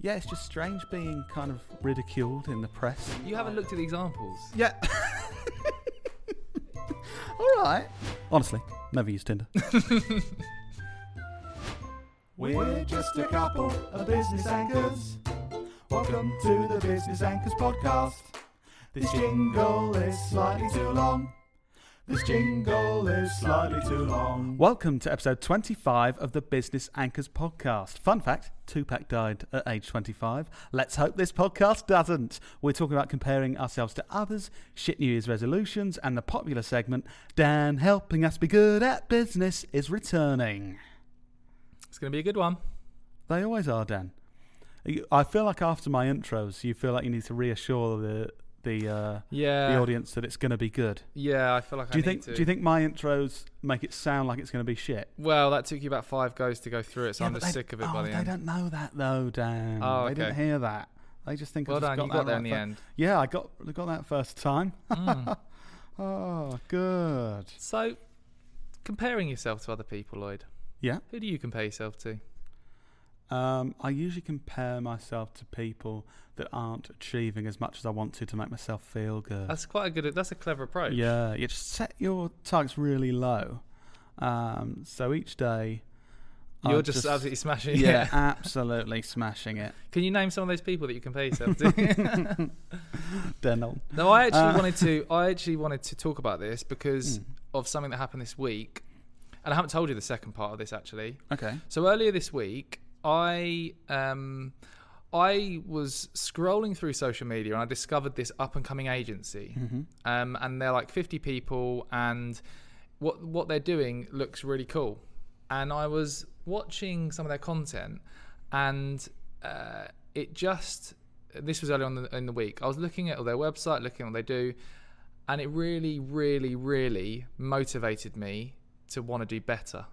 Yeah, it's just strange being kind of ridiculed in the press. You haven't looked at the examples. Yeah. All right. Honestly, never used Tinder. We're just a couple of business anchors. Welcome to the Business Anchors podcast. This jingle is slightly too long. Welcome to episode 25 of the Business Anchors podcast. Fun fact, Tupac died at age 25. Let's hope this podcast doesn't. We're talking about comparing ourselves to others, shit New Year's resolutions, and the popular segment, Dan helping us be good at business is returning. It's going to be a good one. They always are, Dan. I feel like after my intros, you feel like you need to reassure the audience that it's going to be good. Yeah, I feel like Do you think my intros make it sound like it's going to be shit? Well, that took you about 5 goes to go through it, so I'm just sick of it by the end. They don't know that though, Dan. Oh, okay. They didn't hear that. They just think well I just done, you got there in the end. Yeah, I got that first time. Oh, good. So, comparing yourself to other people, Lloyd. Yeah. Who do you compare yourself to? I usually compare myself to people that aren't achieving as much as I want to make myself feel good. That's that's a clever approach. Yeah, you just set your targets really low. So each day... You're just absolutely smashing it. Yeah, absolutely smashing it. Can you name some of those people that you compare yourself to? Dental. No, I actually wanted to talk about this because of something that happened this week. And I haven't told you the second part of this, actually. Okay. So earlier this week, I was scrolling through social media and I discovered this up-and-coming agency. Mm-hmm. And they're like 50 people, and what they're doing looks really cool. And I was watching some of their content, and this was early on in the week. I was looking at their website, looking at what they do, and it really, really, really motivated me to want to do better.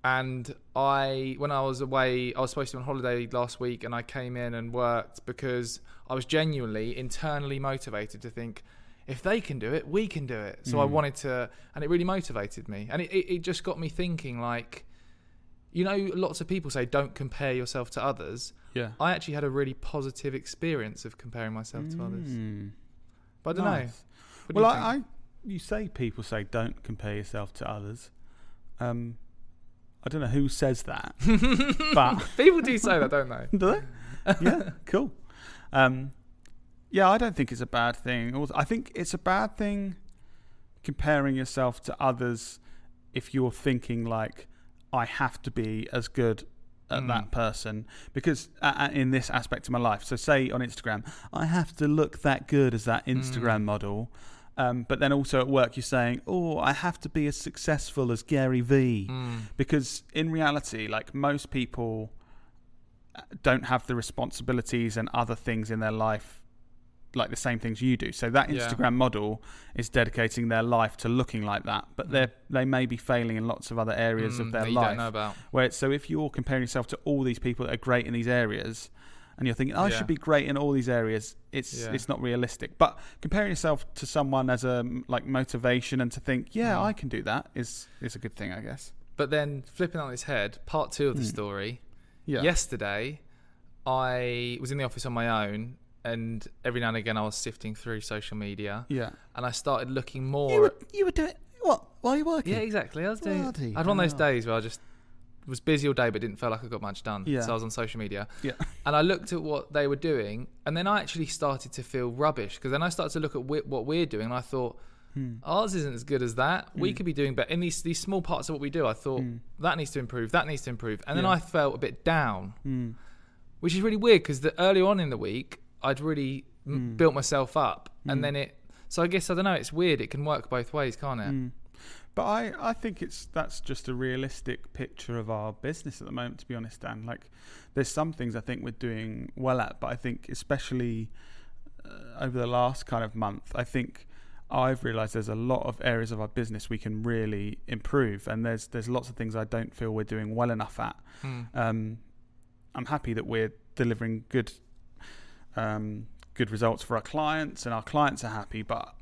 And when I was away, I was supposed to be on holiday last week, and I came in and worked because I was genuinely internally motivated to think, if they can do it, we can do it. So I wanted to, and it really motivated me. And it just got me thinking, like, lots of people say don't compare yourself to others. Yeah. I actually had a really positive experience of comparing myself to others. But I don't know. Well, you say people say don't compare yourself to others. I don't know who says that, but people do say that, don't they? Do they? Yeah, cool. Yeah, I don't think it's a bad thing. I think it's a bad thing comparing yourself to others if you're thinking like, I have to be as good at that person, because in this aspect of my life, so say on Instagram, I have to look that good as that Instagram model. But then also at work, you're saying, I have to be as successful as Gary Vee. Because in reality, like, most people don't have the responsibilities and other things in their life, like the same things you do. So that Instagram model is dedicating their life to looking like that, but they may be failing in lots of other areas of their life. You don't know about. So if you're comparing yourself to all these people that are great in these areas, and you're thinking, I should be great in all these areas, it's not realistic. But comparing yourself to someone as a motivation and to think, I can do that is a good thing, I guess. But then flipping on its head, part 2 of the story. Yeah. Yesterday, I was in the office on my own, and every now and again I was sifting through social media. Yeah. And I started looking more. You were doing what? While you working? Yeah, exactly. I was doing. I had one of those days where I just was busy all day but didn't feel like I got much done. So I was on social media. Yeah. And I looked at what they were doing, and then I actually started to feel rubbish, because then I started to look at what we're doing, and I thought, ours isn't as good as that. We could be doing better in these small parts of what we do. I thought that needs to improve. And then I felt a bit down, which is really weird, because early on in the week I'd really built myself up, and then so I guess, I don't know, it's weird. It can work both ways, can't it? But I think that's just a realistic picture of our business at the moment, to be honest, Dan. Like, there's some things I think we're doing well at, but I think especially over the last kind of month, I think I've realised there's a lot of areas of our business we can really improve, and there's lots of things I don't feel we're doing well enough at. I'm happy that we're delivering good results for our clients, and our clients are happy, but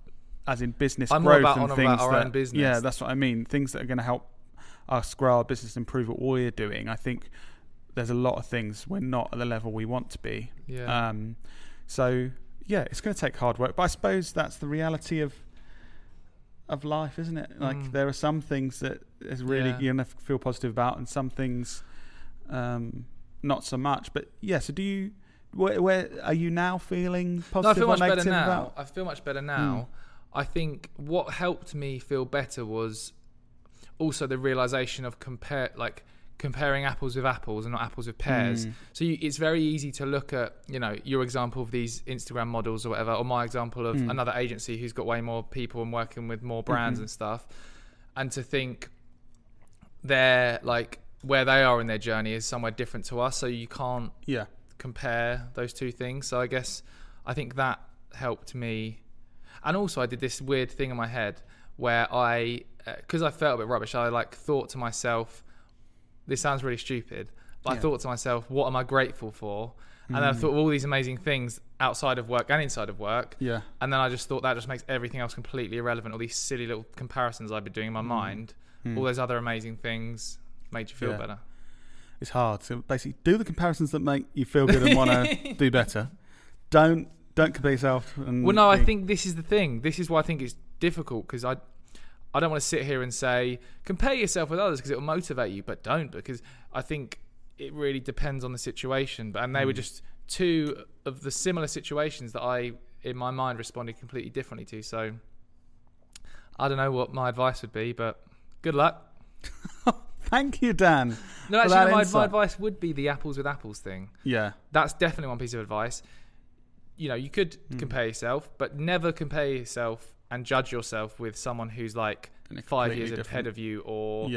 as in business growth and things our own business. Yeah, that's what I mean. Things that are going to help us grow our business, improve what we're doing. I think there's a lot of things we're not at the level we want to be. Yeah. So yeah, it's going to take hard work, but I suppose that's the reality of life, isn't it? Like there are some things that is really you're going to feel positive about, and some things not so much. But yeah, so do you? Where are you now feeling positive or negative about? I feel much better now. I think what helped me feel better was also the realization of comparing apples with apples and not apples with pears. So it's very easy to look at, your example of these Instagram models or whatever, or my example of another agency who's got way more people and working with more brands and stuff, and to think they're like where they are in their journey is somewhere different to us. So you can't compare those two things. So I think that helped me. And also I did this weird thing in my head where because I felt a bit rubbish, I thought to myself, this sounds really stupid, but I thought to myself, what am I grateful for? And then I thought of all these amazing things outside of work and inside of work. Yeah. And then I just thought that just makes everything else completely irrelevant. All these silly little comparisons I've been doing in my mind, all those other amazing things made you feel better. It's hard. So basically do the comparisons that make you feel good and want to do better. Don't compare yourself. I think this is the thing. This is why I think it's difficult, because I don't want to sit here and say compare yourself with others because it will motivate you, but don't, because I think it really depends on the situation. And they were just two of the similar situations that I, in my mind, responded completely differently to. So I don't know what my advice would be, but good luck. Thank you, Dan. No, actually, my advice would be the apples with apples thing. Yeah, that's definitely one piece of advice. You could compare yourself, but never compare yourself and judge yourself with someone who's like 5 years ahead of you, or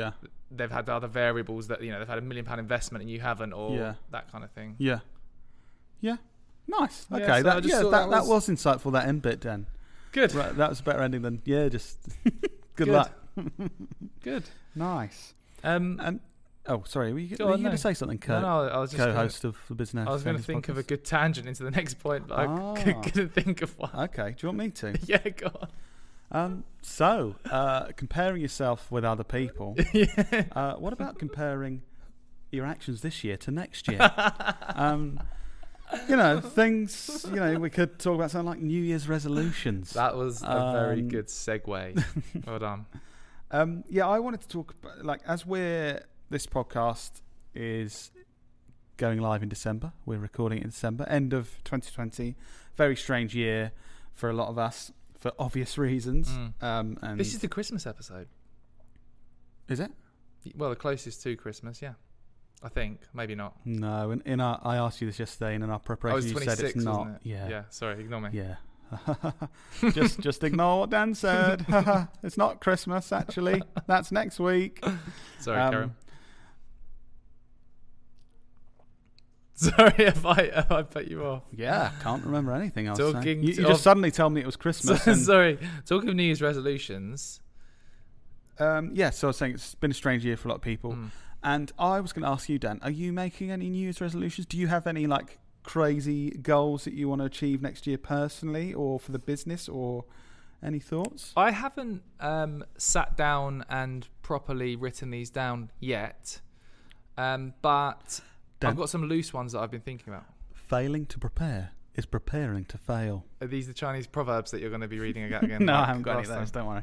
they've had other variables that, they've had £1 million investment and you haven't, or that kind of thing. Yeah. Nice. Okay. So that was insightful, that end bit, Dan. Good. Right, that was a better ending than just good luck. Good. Nice. Sorry, were you going to say something, Kurt? No, I was just co-host of the Business. I was going to think of a good tangent into the next point, but I couldn't think of one. Okay, do you want me to? Yeah, go on. Comparing yourself with other people. What about comparing your actions this year to next year? Things. We could talk about something like New Year's resolutions. That was a very good segue. Well done. I wanted to talk about, this podcast is going live in December. We're recording it in December, end of 2020. Very strange year for a lot of us, for obvious reasons. And this is the Christmas episode. Is it? Well, the closest to Christmas, yeah. I think. Maybe not. No, I asked you this yesterday, and in our preparation you said it's not. Wasn't it? Yeah, sorry, ignore me. Yeah. just ignore what Dan said. It's not Christmas, actually. That's next week. Sorry, Karen. Sorry if I put you off. Yeah, can't remember anything else. You just suddenly tell me it was Christmas. Sorry. Talking of New Year's resolutions. So I was saying it's been a strange year for a lot of people. And I was going to ask you, Dan, are you making any New Year's resolutions? Do you have any crazy goals that you want to achieve next year personally or for the business, or any thoughts? I haven't sat down and properly written these down yet, but I've got some loose ones that I've been thinking about. Failing to prepare is preparing to fail. Are these the Chinese proverbs that you're going to be reading again? No, I haven't got any of those, don't worry.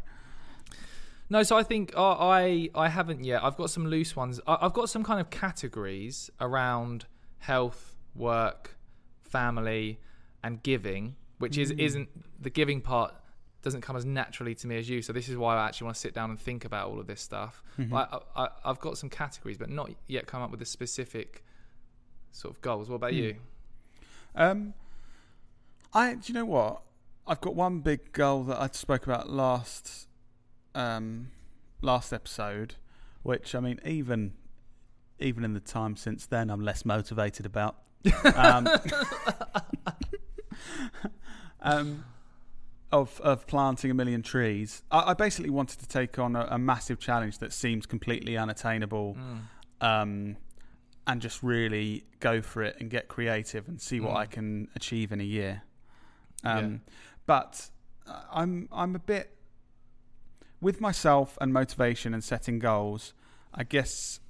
No, so I think I haven't yet. I've got some loose ones. I've got some kind of categories around health, work, family, and giving, which isn't the giving part doesn't come as naturally to me as you. So this is why I actually want to sit down and think about all of this stuff. I've got some categories, but not yet come up with the specific sort of goals. What about you? Do you know what? I've got one big goal that I spoke about last episode, which, I mean, even in the time since then, I'm less motivated about. Of planting 1 million trees. I basically wanted to take on a massive challenge that seems completely unattainable, and just really go for it and get creative and see what I can achieve in a year. But I'm a bit, with myself and motivation and setting goals, I guess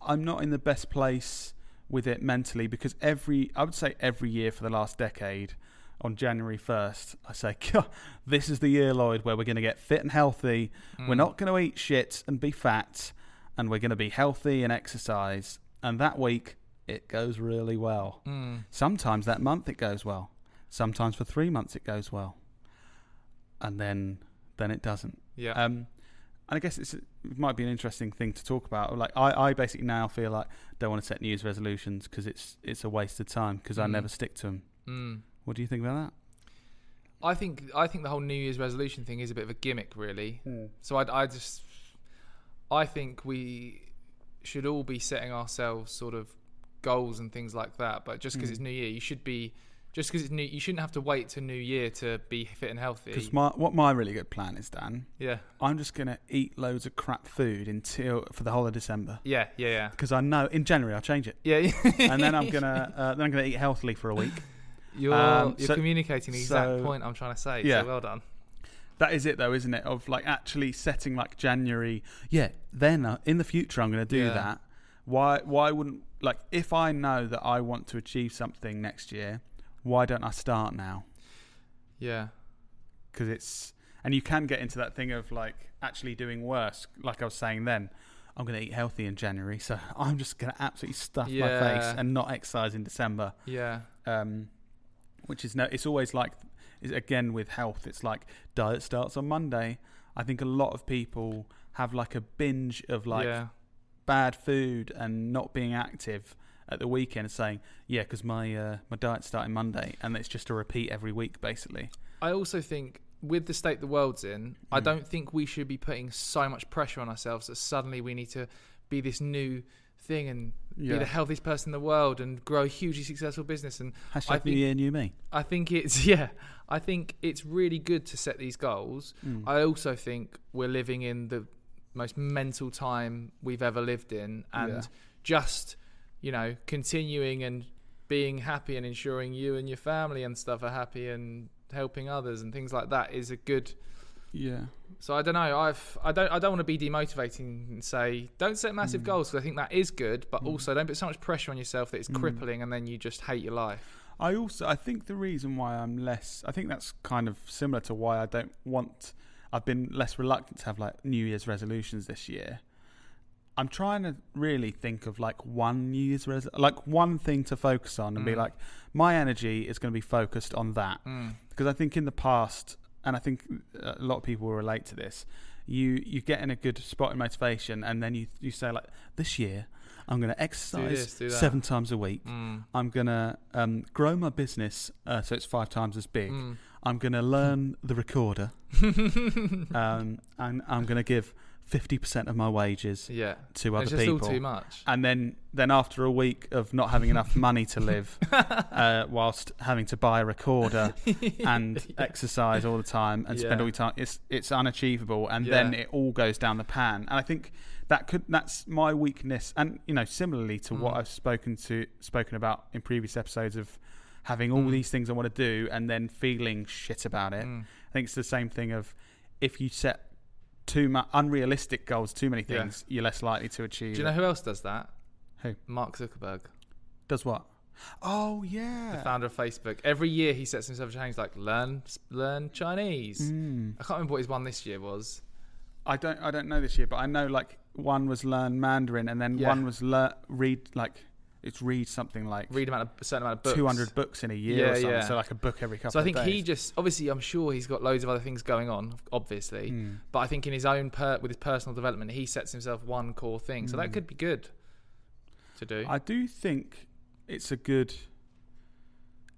I'm not in the best place with it mentally, because I would say every year for the last decade, on January 1st, I say, this is the year, Lloyd, where we're going to get fit and healthy. We're not going to eat shit and be fat, and we're going to be healthy and exercise. And that week, it goes really well. Sometimes that month it goes well. Sometimes for 3 months it goes well. And then it doesn't. Yeah. And I guess it might be an interesting thing to talk about. Like I basically now feel like don't want to set New Year's resolutions because it's a waste of time because I never stick to them. What do you think about that? I think the whole New Year's resolution thing is a bit of a gimmick, really. So I think we should all be setting ourselves sort of goals and things like that. But just because it's New Year, you should be. Just because it's new, you shouldn't have to wait to New Year to be fit and healthy. Because my really good plan is, Dan. Yeah. I'm just gonna eat loads of crap food for the whole of December. Yeah. Because I know in January I'll change it. Yeah. And then I'm gonna eat healthily for a week. You're communicating the exact point I'm trying to say. Yeah. So well done. That is it, though, isn't it? Of like actually setting like January. Yeah. Then in the future I'm gonna do that. Why wouldn't, like, if I know that I want to achieve something next year, why don't I start now? Yeah. Because and you can get into that thing of like actually doing worse. Like I was saying then, I'm going to eat healthy in January, so I'm just going to absolutely stuff my face and not exercise in December. Yeah. Which is it's always like, again with health, it's like diet starts on Monday. I think a lot of people have like a binge of like bad food and not being active at the weekend, saying, because my diet's starting Monday, and it's just a repeat every week, basically. I also think, with the state the world's in, I don't think we should be putting so much pressure on ourselves that suddenly we need to be this new thing and be the healthiest person in the world and grow a hugely successful business. And # New Year, New Me. I think it's really good to set these goals. I also think we're living in the most mental time we've ever lived in, and just continuing and being happy and ensuring you and your family and stuff are happy and helping others and things like that is a good. Yeah. So I don't know. I don't want to be demotivating and say don't set massive goals, because I think that is good, but also don't put so much pressure on yourself that it's crippling and then you just hate your life. I think the reason why I think that's kind of similar to why I've been less reluctant to have like New Year's resolutions this year. I'm trying to really think of like one New Year's like one thing to focus on and be like, my energy is going to be focused on that. Because I think in the past, and I think a lot of people will relate to this, you get in a good spot in motivation, and then you say like, this year I'm going to exercise 7 times a week. I'm going to grow my business so it's 5 times as big. I'm going to learn the recorder. And I'm going to give 50% of my wages to other people. It's all too much. And then after a week of not having enough money to live, whilst having to buy a recorder and exercise all the time and spend all your time, it's unachievable. And then it all goes down the pan. And I think that's my weakness. And similarly to what I've spoken about in previous episodes of having all these things I want to do and then feeling shit about it. I think it's the same thing of, if you set too much unrealistic goals, too many things, you're less likely to achieve. Do you know who else does that? Who? Mark Zuckerberg. Does what? Oh yeah, the founder of Facebook. Every year he sets himself a challenge like learn Chinese. I can't remember what his one this year was. I don't know this year, but I know like one was learn Mandarin, and then one was read something like read a certain amount of books, 200 books in a year or something. So like a book every couple of days. So I think he just, obviously I'm sure he's got loads of other things going on, obviously, but I think in his own with his personal development, he sets himself one core thing. So that could be good to do. I do think it's a good,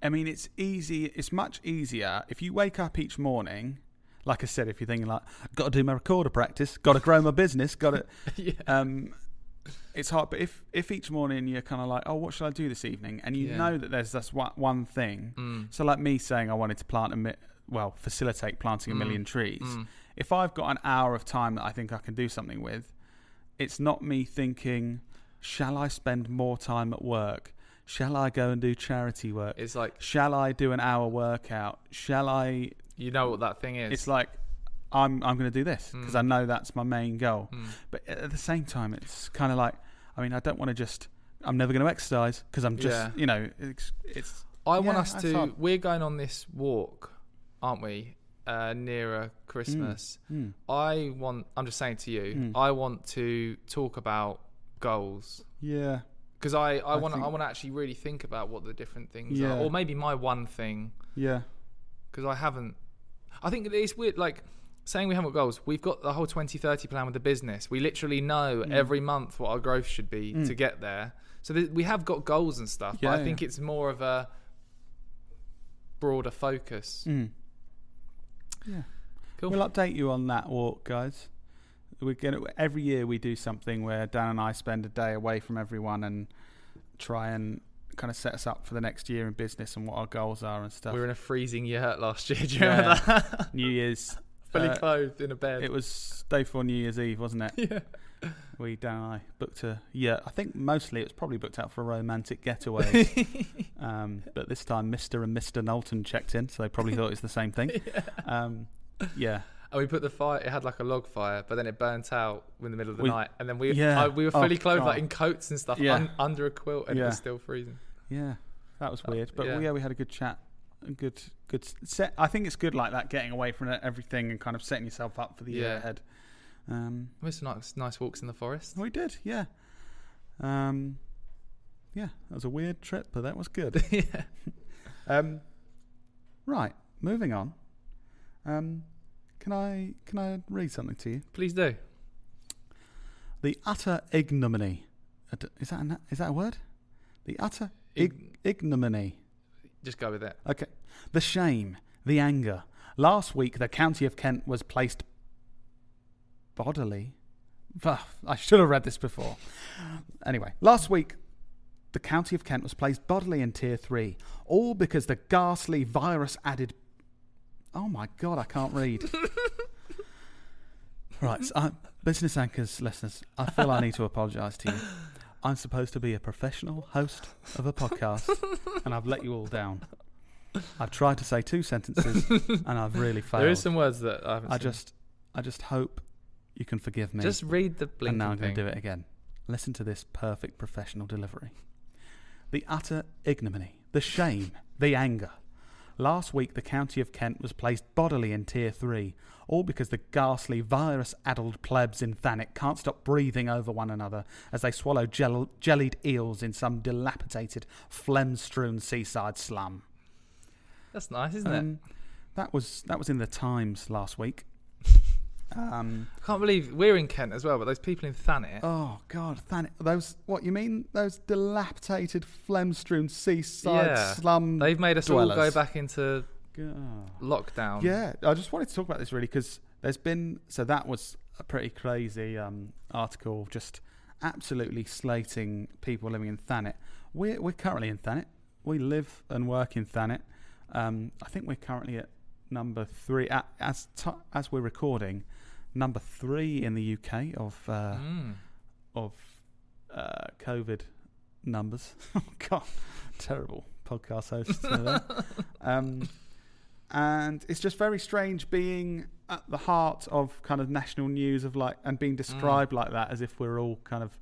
I mean, it's easy. It's much easier if you wake up each morning. Like I said, if you're thinking like, got to do my recorder practice, got to grow my business, got to, it's hard. But if each morning you're kind of like, oh, what shall I do this evening? And you know that there's this one thing. So like me saying I wanted to facilitate planting 1 million trees. If I've got an hour of time that I think I can do something with, it's not me thinking, shall I spend more time at work? Shall I go and do charity work? It's like, shall I do an hour workout? Shall I... You know what that thing is. It's like, I'm going to do this because I know that's my main goal. But at the same time, it's kind of like, I mean, I don't want to just I'm never going to exercise because I'm just, it's. I want us to. Hard. We're going on this walk, aren't we? Nearer Christmas. I'm just saying to you, I want to talk about goals. Yeah. Because I want to actually really think about what the different things are, or maybe my one thing. Yeah. Because I think it's weird, like saying we haven't got goals. We've got the whole 2030 plan with the business. We literally know every month what our growth should be to get there. So we have got goals and stuff, but I think it's more of a broader focus. Yeah. Cool. We'll update you on that walk, guys. Every year we do something where Dan and I spend a day away from everyone and try and kind of set us up for the next year in business and what our goals are and stuff. We were in a freezing yurt last year. Do you remember that? New Year's. Fully clothed in a bed. It was day before New Year's Eve, wasn't it? Yeah. Dan and I booked a yurt. I think mostly it was probably booked out for a romantic getaway. But this time Mr. and Mr. Knowlton checked in, so they probably thought it was the same thing. Yeah. And we put the fire. It had like a log fire, but then it burnt out in the middle of the night. And then we were fully clothed, like in coats and stuff, under a quilt, and it was still freezing. Yeah, that was weird. But we had a good chat. A good set. I think it's good like that, getting away from everything and kind of setting yourself up for the year ahead. We had nice walks in the forest. We did, yeah. That was a weird trip, but that was good. Right, moving on. Can I read something to you? Please do. The utter ignominy. Is that a word? The utter ignominy. Just go with it. Okay. The shame, the anger. Last week, the county of Kent was placed bodily. I should have read this before. Anyway, last week, the county of Kent was placed bodily in Tier 3, all because the ghastly virus-added... Oh my God, I can't read. Right, so Business Anchors listeners, I feel I need to apologise to you. I'm supposed to be a professional host of a podcast, and I've let you all down. I've tried to say 2 sentences, and I've really failed. There is some words that I haven't seen. I just hope you can forgive me. Just read the blinking And now I'm going to do it again. Listen to this perfect professional delivery. The utter ignominy, the shame, the anger. Last week, the county of Kent was placed bodily in Tier 3, all because the ghastly virus-addled plebs in Thanet can't stop breathing over one another as they swallow jellied eels in some dilapidated, phlegm-strewn seaside slum. That's nice, isn't it? That was in the Times last week. I can't believe we're in Kent as well, but those people in Thanet. Oh God, Thanet! What you mean? Those dilapidated, phlegm-strewn seaside slum. They've made us dwellers. all go back into lockdown. Yeah, I just wanted to talk about this really because there's been. So that was a pretty crazy article, just absolutely slating people living in Thanet. We're currently in Thanet. We live and work in Thanet. I think we're currently at number 3 as we're recording. Number 3 in the UK of COVID numbers. Oh God, terrible podcast host. And it's just very strange being at the heart of kind of national news of and being described like that, as if we're all kind of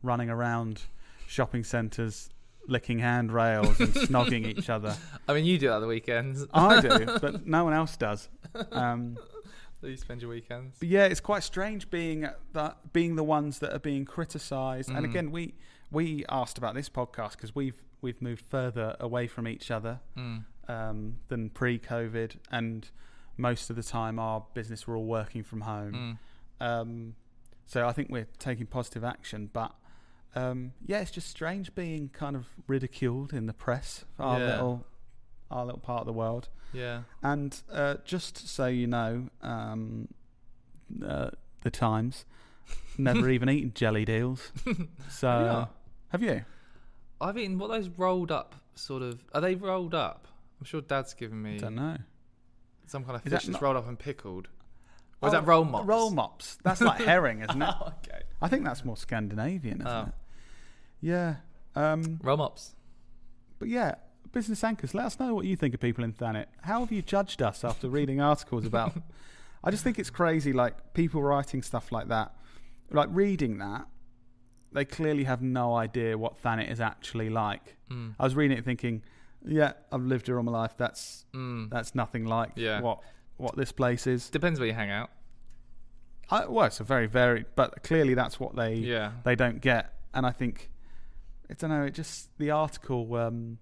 running around shopping centres, licking handrails and snogging each other. I mean, you do that at the weekends. I do, but no one else does. You spend your weekends. But yeah, it's quite strange being the ones that are being criticised. And again, we asked about this podcast because we've moved further away from each other than pre-COVID, and most of the time our business we're all working from home. So I think we're taking positive action, but it's just strange being kind of ridiculed in the press for our little part of the world. Yeah. And just so you know, the Times never even eaten jellied eels. So have you? I've eaten those rolled up sort of. Are they rolled up? I'm sure Dad's given me. I don't know. Some kind of fish that's rolled up and pickled. Or is that roll mops? Roll mops. That's like herring, isn't it? Oh, okay. I think that's more Scandinavian, isn't it? Yeah. Roll mops. But yeah, Business Anchors, let us know what you think of people in Thanet. How have you judged us after reading articles about... I just think it's crazy, like, people writing stuff like that. Like, reading that, they clearly have no idea what Thanet is actually like. I was reading it thinking, yeah, I've lived here all my life. That's nothing like what this place is. Depends where you hang out. Well, it's a very varied, but clearly that's what they don't get. And I think, I don't know, the article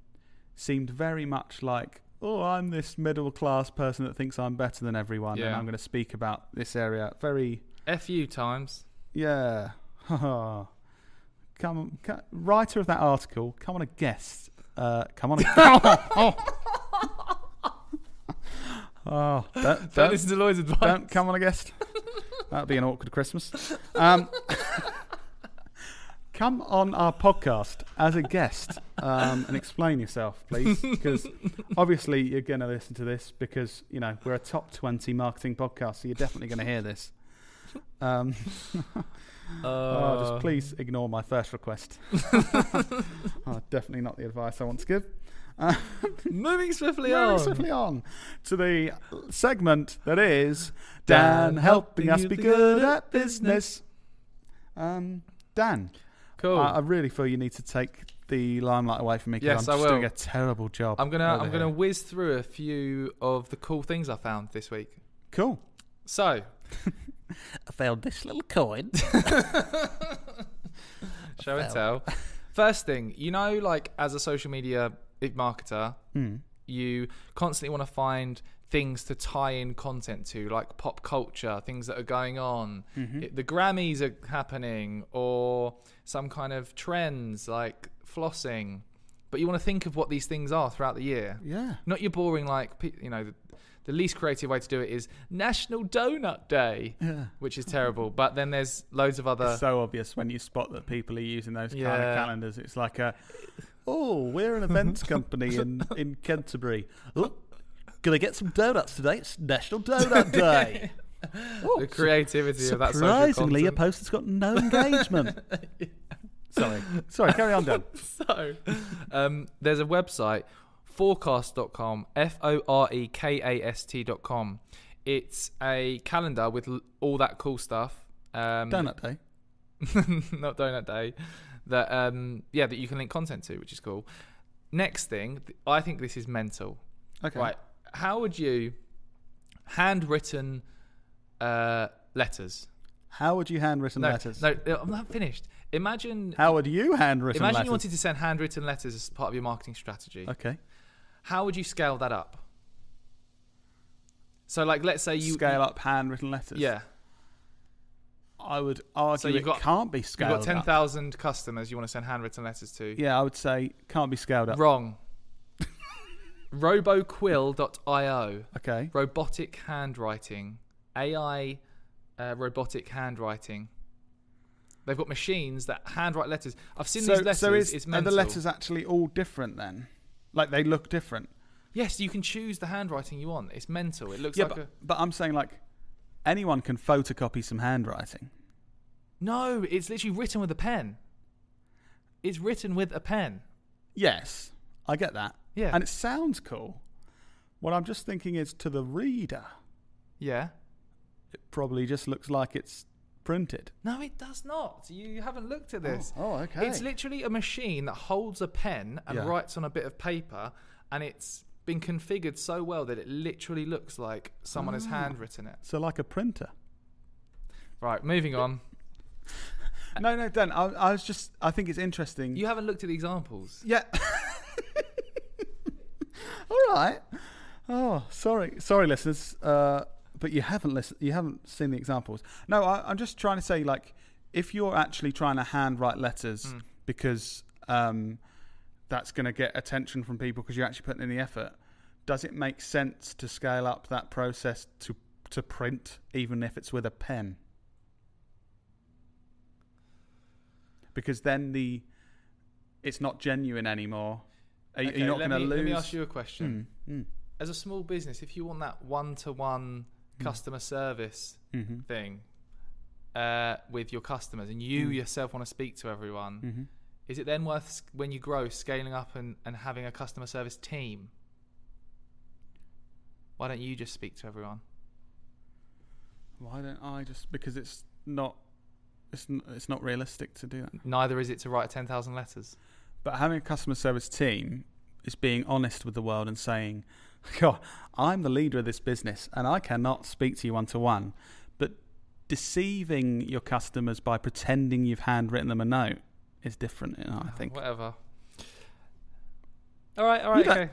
seemed very much like, oh, I'm this middle class person that thinks I'm better than everyone, and I'm going to speak about this area. Very FU times. Yeah. Come, writer of that article, come on a guest. Come on a Oh, don't listen to Lloyd's advice. Don't come on a guest. That'd be an awkward Christmas. Come on our podcast as a guest and explain yourself, please. Because obviously you're going to listen to this because, we're a top 20 marketing podcast, so you're definitely going to hear this. Just please ignore my first request. Definitely not the advice I want to give. Moving swiftly on to the segment that is Dan helping us be good at business. Dan, cool. I really feel you need to take the limelight away from me because I'm just doing a terrible job. I'm gonna whiz through a few of the cool things I found this week. Cool. So, I found this little coin. Show and tell. First thing, like as a social media marketer, you constantly want to find things to tie in content to, like pop culture, things that are going on. The Grammys are happening, or some kind of trends like flossing. But you want to think of what these things are throughout the year. Yeah. Not your boring, the least creative way to do it is National Donut Day, which is terrible. But then there's loads of other... It's so obvious when you spot that people are using those kind of calendars. It's like we're an events company in Canterbury. Oh, gonna get some donuts today. It's National Donut Day. The creativity of that social content. Surprisingly, a post has got no engagement. Sorry, carry on, Dan. So, there's a website, forecast.com, forekast.com. It's a calendar with all that cool stuff. Donut Day. Not Donut Day. That you can link content to, which is cool. Next thing, I think this is mental. Okay. Right. How would you handwritten letters? How would you handwritten letters? No, I'm not finished. Imagine. How would you handwritten letters? Imagine you wanted to send handwritten letters as part of your marketing strategy. Okay. How would you scale that up? So, let's say you scale up handwritten letters. Yeah. I would argue can't be scaled up. You've got 10,000 customers you want to send handwritten letters to. Yeah, I would say can't be scaled up. Wrong. Roboquill.io. Okay. Robotic handwriting. AI robotic handwriting. They've got machines that handwrite letters. I've seen these letters. It's mental. Are the letters actually all different then? Like they look different? Yes, you can choose the handwriting you want. It's mental. It looks but I'm saying anyone can photocopy some handwriting. No, it's literally written with a pen. It's written with a pen. Yes, I get that. Yeah. And it sounds cool. What I'm just thinking is to the reader. Yeah. It probably just looks like it's printed. No, it does not. You haven't looked at this. Oh, okay. It's literally a machine that holds a pen and writes on a bit of paper, and it's been configured so well that it literally looks like someone has handwritten it. So like a printer. Right, moving on. No, Dan, I think it's interesting. You haven't looked at the examples. Yeah. All right. Oh, sorry, listeners. But you haven't listened. You haven't seen the examples. No, I'm just trying to say, if you're actually trying to handwrite letters because that's going to get attention from people because you're actually putting in the effort, does it make sense to scale up that process to print, even if it's with a pen? Because then it's not genuine anymore. You're not going to lose. Let me ask you a question. As a small business, if you want that one-to-one customer service thing with your customers, and you yourself want to speak to everyone, is it then worth, when you grow, scaling up and having a customer service team? Why don't you just speak to everyone? Why don't I just? Because it's not It's not realistic to do that. Neither is it to write 10,000 letters. But having a customer service team is being honest with the world and saying, God, I'm the leader of this business and I cannot speak to you one-to-one. But deceiving your customers by pretending you've handwritten them a note is different, I think. Whatever. All right, okay.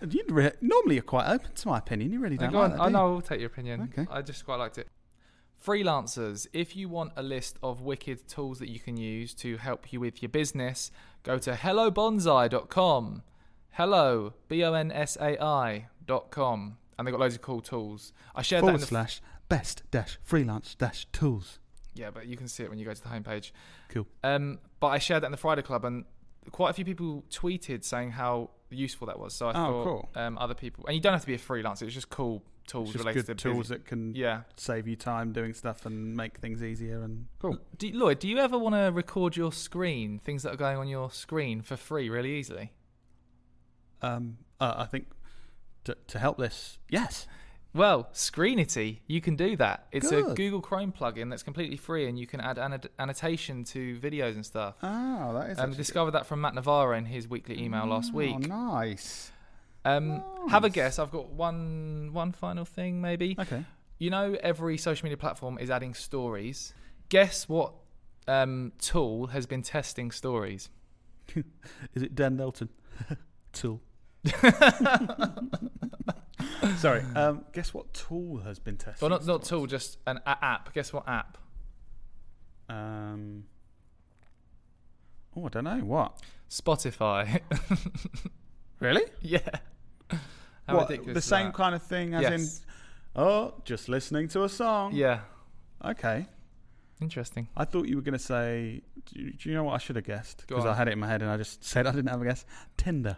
Normally you're quite open to my opinion. You really don't like that, do you? I know, I'll take your opinion. Okay. I just quite liked it. Freelancers, if you want a list of wicked tools that you can use to help you with your business, go to hellobonsai.com. Hello, BONSAI.com. And they've got loads of cool tools. I shared that in the /best-freelance-tools. Yeah, but you can see it when you go to the homepage. Cool. But I shared that in the Friday Club, and quite a few people tweeted saying how useful that was. So I thought cool. Other people, and you don't have to be a freelancer. It's just cool tools related to tools that can save you time doing stuff and make things easier and cool. Lloyd, do you ever want to record your screen, things that are going on your screen for free really easily? I think to help this, yes. Well, Screenity, you can do that. It's a Google Chrome plugin that's completely free, and you can add annotation to videos and stuff. Oh, that is. I discovered that from Matt Navarro in his weekly email last week. Oh, nice. Have a guess. I've got one final thing, maybe. Okay. You know, every social media platform is adding stories. Guess what tool has been testing stories? Is it Dan Nelson? Tool. Sorry. Guess what tool has been testing? Well, not tool, just an app. Guess what app? I don't know. What? Spotify. Really? Yeah. How ridiculous the is same that? kind of thing as in, just listening to a song. Yeah. Okay. Interesting. I thought you were going to say, do you know what I should have guessed? Because I had it in my head and I just said I didn't have a guess. Tinder.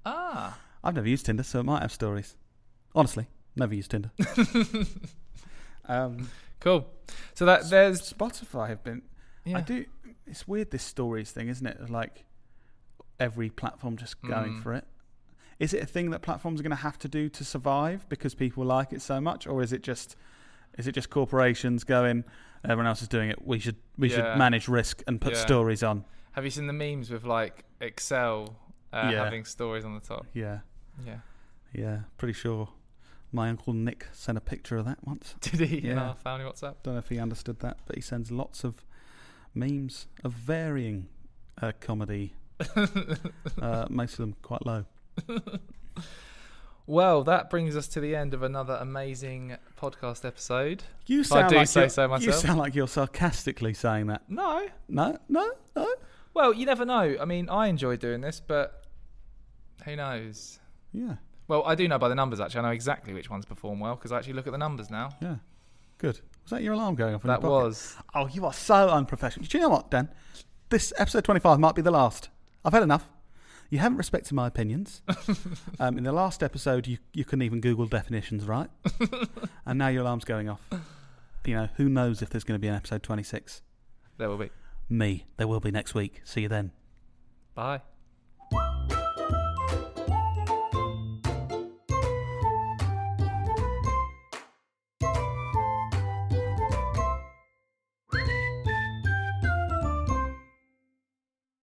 Ah. I've never used Tinder, so it might have stories. Honestly, never used Tinder. Cool. So there's Spotify have been. Yeah. It's weird, this stories thing, isn't it? Like every platform just going for it. Is it a thing that platforms are going to have to do to survive because people like it so much, or is it just corporations going, everyone else is doing it, we should manage risk and put stories on? Have you seen the memes with like Excel having stories on the top? Yeah. Yeah. Pretty sure my Uncle Nick sent a picture of that once. Did he? In our family WhatsApp? Don't know if he understood that, but he sends lots of memes of varying comedy. Most of them quite low. Well, that brings us to the end of another amazing podcast episode. You sound say so myself. You sound like you're sarcastically saying that. No. Well, you never know. I mean, I enjoy doing this, but who knows? Yeah. Well, I do know by the numbers, actually. I know exactly which ones perform well because I actually look at the numbers now. Yeah. Good. Was that your alarm going off? That was. Oh, you are so unprofessional. Do you know what, Dan? This episode 25 might be the last. I've had enough. You haven't respected my opinions. In the last episode, you couldn't even Google definitions right. And now your alarm's going off. You know, who knows if there's going to be an episode 26? There will be. There will be next week. See you then. Bye.